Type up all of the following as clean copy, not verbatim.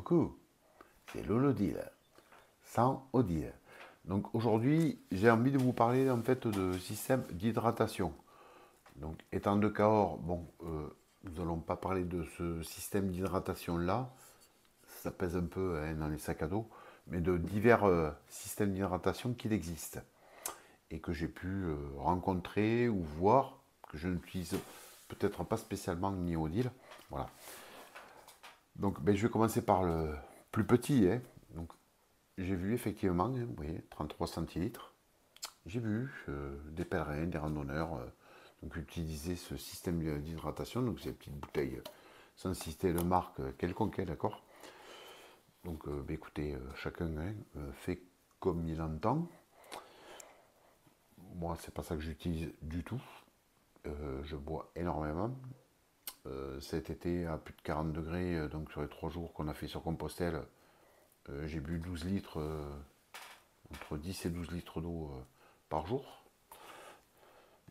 Coucou, c'est Lolo Deal, sans Odile. Donc aujourd'hui, j'ai envie de vous parler en fait de système d'hydratation. Donc étant de Cahors, bon, nous n'allons pas parler de ce système d'hydratation là, ça pèse un peu hein, dans les sacs à dos, mais de divers systèmes d'hydratation qu'il existe et que j'ai pu rencontrer ou voir, que je n'utilise peut-être pas spécialement ni Odile. Voilà. Donc ben, je vais commencer par le plus petit. Hein. Donc j'ai vu effectivement, hein, vous voyez, 33 centilitres. J'ai vu des pèlerins, des randonneurs donc utiliser ce système d'hydratation, donc ces petites bouteilles sans citer de marque quelconque, hein, d'accord. Donc ben, écoutez, chacun hein, fait comme il entend. Moi, c'est pas ça que j'utilise du tout. Je bois énormément. Cet été, à plus de 40 degrés, donc sur les 3 jours qu'on a fait sur Compostelle, j'ai bu 12 litres, entre 10 et 12 litres d'eau par jour.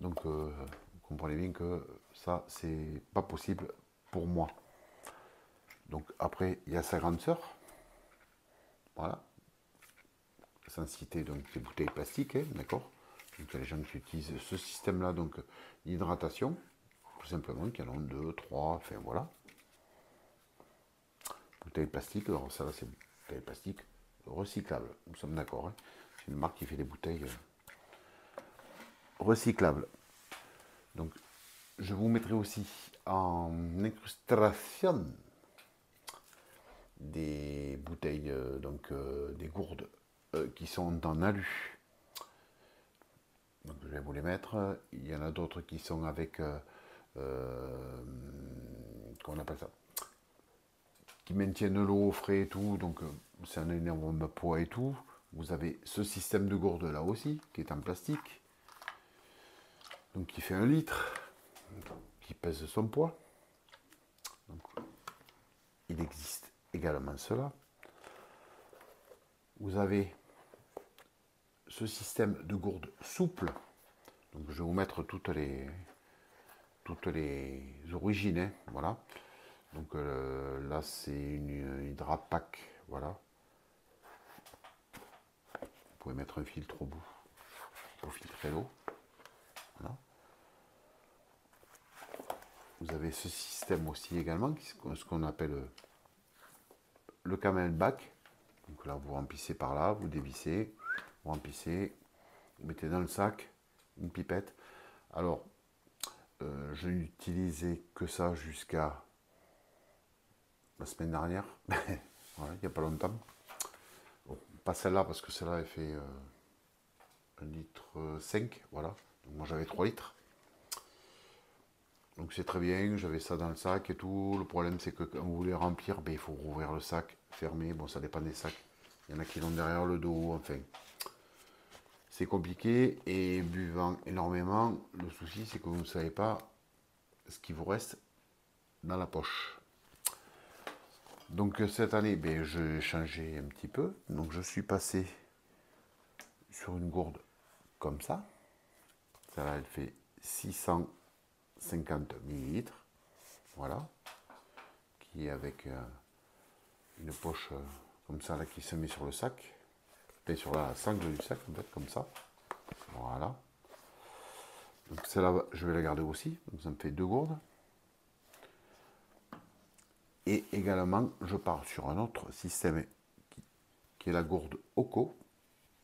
Donc, vous comprenez bien que ça, c'est pas possible pour moi. Donc, après, il y a sa grande sœur. Voilà. Sans citer donc des bouteilles plastiques, hein, d'accord. Donc, il y a les gens qui utilisent ce système-là, donc d'hydratation, tout simplement, qui en ont 2, 3, enfin voilà. Bouteilles plastiques, alors ça, c'est bouteilles plastiques recyclables, nous sommes d'accord. Hein. C'est une marque qui fait des bouteilles recyclables. Donc, je vous mettrai aussi en incrustation des bouteilles, donc des gourdes qui sont en alu. Donc, je vais vous les mettre. Il y en a d'autres qui sont avec, comment on appelle ça, qui maintiennent l'eau au frais et tout. Donc, c'est un énorme poids et tout. Vous avez ce système de gourde là aussi, qui est en plastique. Donc, qui fait 1 litre, qui pèse son poids. Donc, il existe également cela. Vous avez ce système de gourde souple. Donc, je vais vous mettre toutes les origines. Hein, voilà. Donc là, c'est une Hydrapack. Voilà. Vous pouvez mettre un filtre au bout pour filtrer l'eau. Voilà. Vous avez ce système aussi également, ce qu'on appelle le camelback. Donc là, vous remplissez par là, vous dévissez, vous remplissez, vous mettez dans le sac une pipette. Alors, je n'utilisais que ça jusqu'à la semaine dernière, voilà, il n'y a pas longtemps. Bon, pas celle-là, parce que celle-là, elle fait 1 litre 5, voilà. Donc moi, j'avais 3 litres. Donc c'est très bien, j'avais ça dans le sac et tout. Le problème, c'est que quand vous voulez remplir, ben, il faut rouvrir le sac, fermer. Bon, ça dépend des sacs. Il y en a qui l'ont derrière le dos, enfin. C'est compliqué et buvant énormément, le souci, c'est que vous ne savez pas ce qui vous reste dans la poche. Donc cette année, ben, j'ai changé un petit peu. Donc je suis passé sur une gourde comme ça. Celle-là, elle fait 650 millilitres. Voilà. Qui est avec une poche comme ça là, qui se met sur le sac. Et sur la sangle du sac, en fait, comme ça. Voilà. Donc celle-là, je vais la garder aussi. Donc ça me fait 2 gourdes. Et également, je pars sur un autre système qui est la gourde Oco.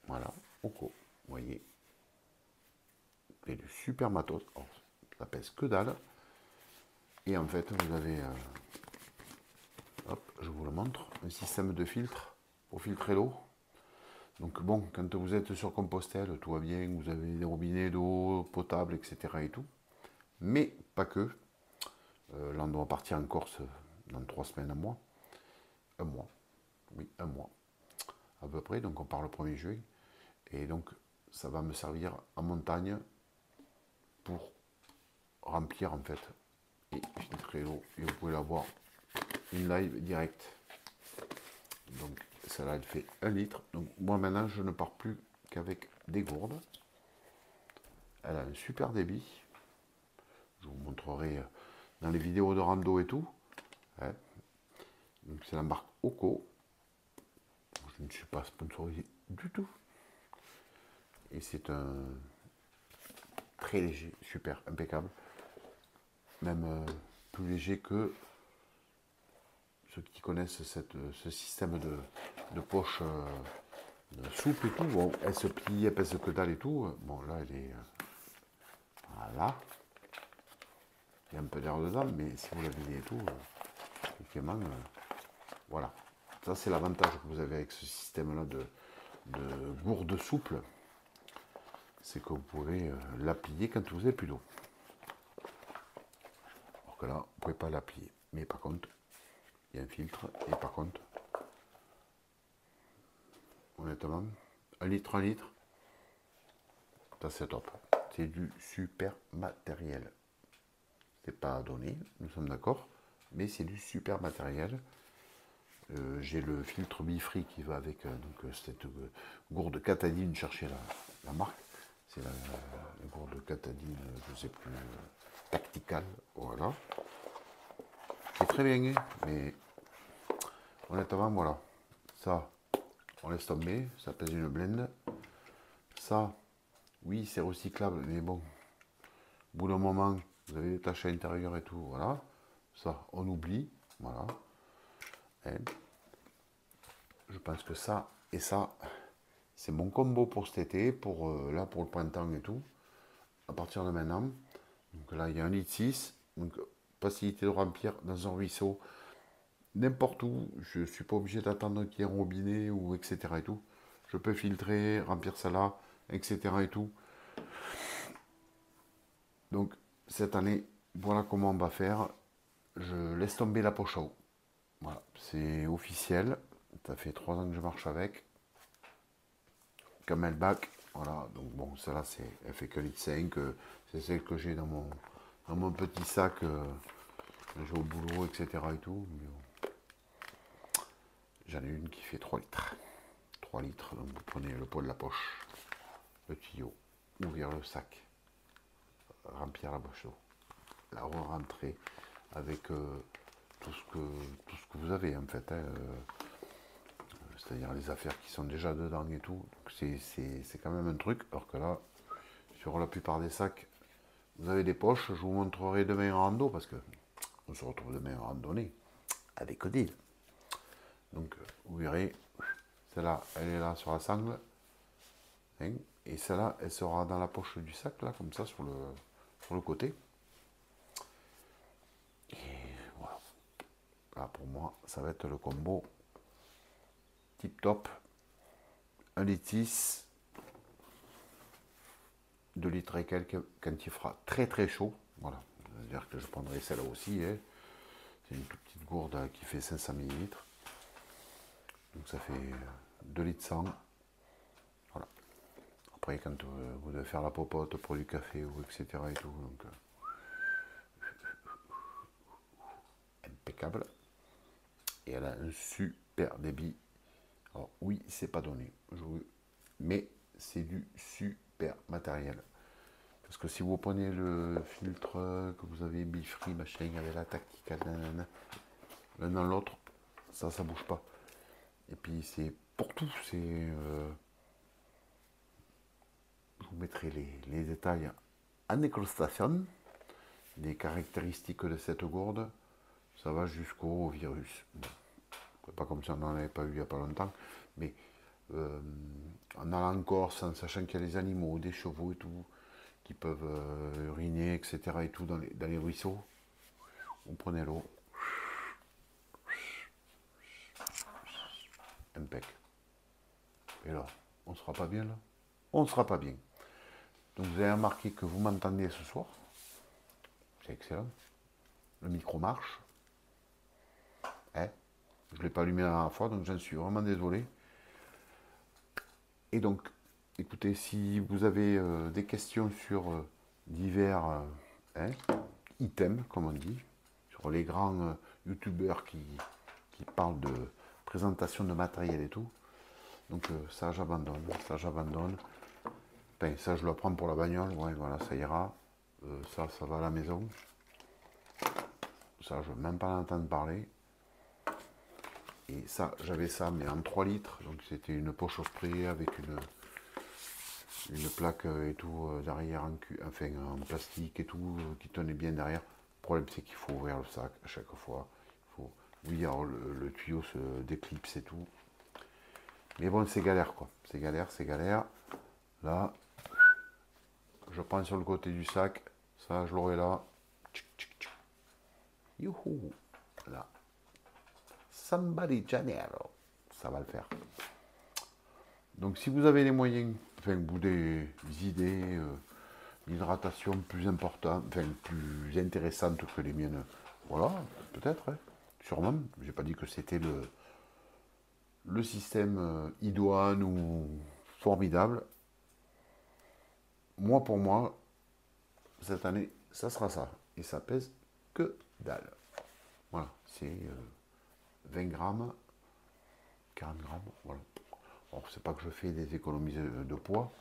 Voilà, Oco. Vous voyez. C'est du super matos. Alors, ça pèse que dalle. Et en fait, vous avez, hop, je vous le montre, un système de filtre pour filtrer l'eau. Donc bon, quand vous êtes sur Compostelle, tout va bien, vous avez des robinets d'eau potable, etc. et tout. Mais pas que. Là, on doit partir en Corse dans 3 semaines, un mois. Un mois. Oui, un mois. À peu près, donc on part le 1er juin. Et donc, ça va me servir en montagne pour remplir, en fait, et filtrer l'eau. Et vous pouvez la voir in live direct. Donc, celle-là, elle fait 1 litre. Donc, moi, maintenant, je ne pars plus qu'avec des gourdes. Elle a un super débit. Je vous montrerai dans les vidéos de rando et tout. Ouais. Donc, c'est la marque Oco. Je ne suis pas sponsorisé du tout. Et c'est un très léger, super, impeccable. Même plus léger que ceux qui connaissent ce système de poche souple et tout. Bon, elle se plie, elle pèse que dalle et tout. Bon, là, elle est... voilà. Il y a un peu d'air dedans, mais si vous l'avez et tout, effectivement, voilà. Ça, c'est l'avantage que vous avez avec ce système-là de gourde souple. C'est que vous pouvez la plier quand vous n'avez plus d'eau. Alors que là, vous ne pouvez pas la plier. Mais par contre, il y a un filtre. Et par contre, honnêtement, 1 litre, 1 litre, ça c'est top. C'est du super matériel. C'est pas donné, nous sommes d'accord, mais c'est du super matériel. J'ai le filtre Bifree qui va avec donc, cette gourde Katadyn, cherchez la marque. C'est la gourde Katadyn, je ne sais plus, tactical, voilà. C'est très bien, mais honnêtement, voilà. Ça, on laisse tomber, ça pèse une blende. Ça, oui, c'est recyclable, mais bon, au bout d'un moment, vous avez des taches à l'intérieur et tout, voilà. Ça, on oublie, voilà. Et je pense que ça et ça, c'est mon combo pour cet été, pour là, pour le printemps et tout. À partir de maintenant, donc là, il y a 1,6 litre, donc facilité de remplir dans un ruisseau, n'importe où. Je ne suis pas obligé d'attendre qu'il y ait un robinet ou etc. et tout. Je peux filtrer, remplir ça là, etc. et tout. Donc cette année, voilà comment on va faire. Je laisse tomber la poche à eau. Voilà, c'est officiel. Ça fait 3 ans que je marche avec. Camelback, voilà. Donc bon, celle-là, elle fait que 1,5 litre. C'est celle que j'ai dans mon petit sac. J'ai au boulot, etc. et tout. Mais bon. J'en ai une qui fait 3 litres. 3 litres, donc vous prenez le pot de la poche, le tuyau, ouvrir le sac, remplir la poche d'eau, la re-rentrer avec tout ce que vous avez en fait, hein, c'est-à-dire les affaires qui sont déjà dedans et tout. C'est quand même un truc, alors que là, sur la plupart des sacs, vous avez des poches. Je vous montrerai demain en rando, parce que on se retrouve demain en randonnée avec Odile. Donc vous verrez, celle-là, elle est là sur la sangle, hein, et celle-là, elle sera dans la poche du sac, là, comme ça, sur le côté. Et voilà. Là, pour moi, ça va être le combo tip top. 1,6 litre, 2 litres et quelques, quand il fera très très chaud. Voilà. C'est-à-dire que je prendrai celle-là aussi. Hein. C'est une toute petite gourde qui fait 500 ml. Donc ça fait 2 litres 100. Voilà. Après, quand vous devez faire la popote pour du café ou etc. et tout. Donc, impeccable. Et elle a un super débit. Alors oui, c'est pas donné, mais c'est du super matériel. Parce que si vous prenez le filtre que vous avez Bifree, machin, avec la tactique, l'un dans l'autre, ça bouge pas. Et puis c'est pour tout, je vous mettrai les détails en incrustation, les caractéristiques de cette gourde. Ça va jusqu'au virus. Bon. Pas comme ça, on n'en avait pas eu il n'y a pas longtemps, mais en allant en Corse, en sachant qu'il y a des animaux, des chevaux et tout, qui peuvent uriner, etc. et tout dans les ruisseaux, on prenait l'eau, impec. Et là, on ne sera pas bien là. On ne sera pas bien. Donc vous avez remarqué que vous m'entendez ce soir. C'est excellent. Le micro marche. Hein, je ne l'ai pas allumé la dernière fois, donc j'en suis vraiment désolé. Et donc, écoutez, si vous avez des questions sur divers items, comme on dit, sur les grands youtubeurs qui parlent de présentation de matériel et tout, donc ça j'abandonne, Enfin, ça je le prends pour la bagnole, ouais, voilà, ça ira. Ça va à la maison. Ça, je ne veux même pas en entendre parler. Et ça, j'avais ça, mais en 3 litres. Donc c'était une poche au spray avec une plaque et tout derrière, enfin en plastique et tout, qui tenait bien derrière. Le problème, c'est qu'il faut ouvrir le sac à chaque fois. Il faut, oui, alors le tuyau se déclipse et tout. Mais bon, c'est galère, quoi. C'est galère, c'est galère. Là, je prends sur le côté du sac. Ça, je l'aurai là. Tchic, tchic, tchic. Youhou. Là. Somebody Janeiro. Ça va le faire. Donc, si vous avez les moyens, enfin, vous des idées d'hydratation plus importantes, enfin, plus intéressantes que les miennes, voilà, peut-être, hein, sûrement. J'ai pas dit que c'était le système idoine ou formidable. Moi, pour moi, cette année, ça sera ça. Et ça pèse que dalle. Voilà, c'est 20 grammes, 40 grammes, voilà. Alors, c'est pas que je fais des économies de poids.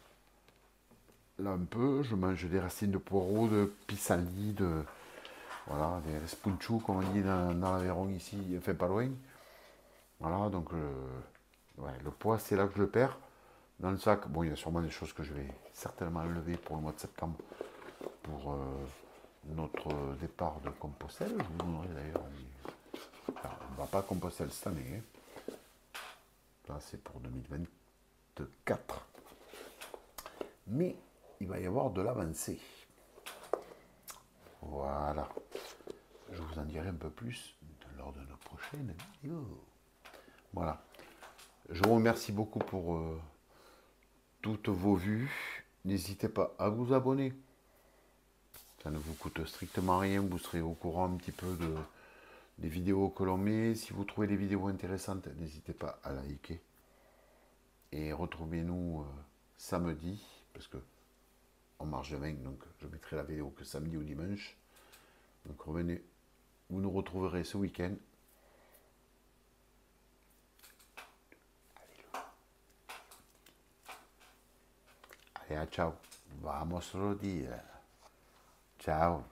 Là, un peu, je mange des racines de poireaux, de pissenlit, voilà, des spunchou, comme on dit dans l'Aveyron ici, enfin pas loin. Voilà, donc ouais, le poids, c'est là que je le perds. Dans le sac, bon, il y a sûrement des choses que je vais certainement enlever pour le mois de septembre, pour notre départ de Compostelle. Je vous donnerai d'ailleurs. Alors, on ne va pas à Compostelle cette année. Hein. Là, c'est pour 2024. Mais il va y avoir de l'avancée. Voilà. Je vous en dirai un peu plus lors de nos prochaines vidéos. Voilà. Je vous remercie beaucoup pour toutes vos vues. N'hésitez pas à vous abonner. Ça ne vous coûte strictement rien. Vous serez au courant un petit peu des vidéos que l'on met. Si vous trouvez les vidéos intéressantes, n'hésitez pas à liker. Et retrouvez-nous samedi, parce que on marche demain, donc je mettrai la vidéo que samedi ou dimanche. Donc revenez, vous nous retrouverez ce week-end. Allez, ciao. Vamos a dire. Ciao.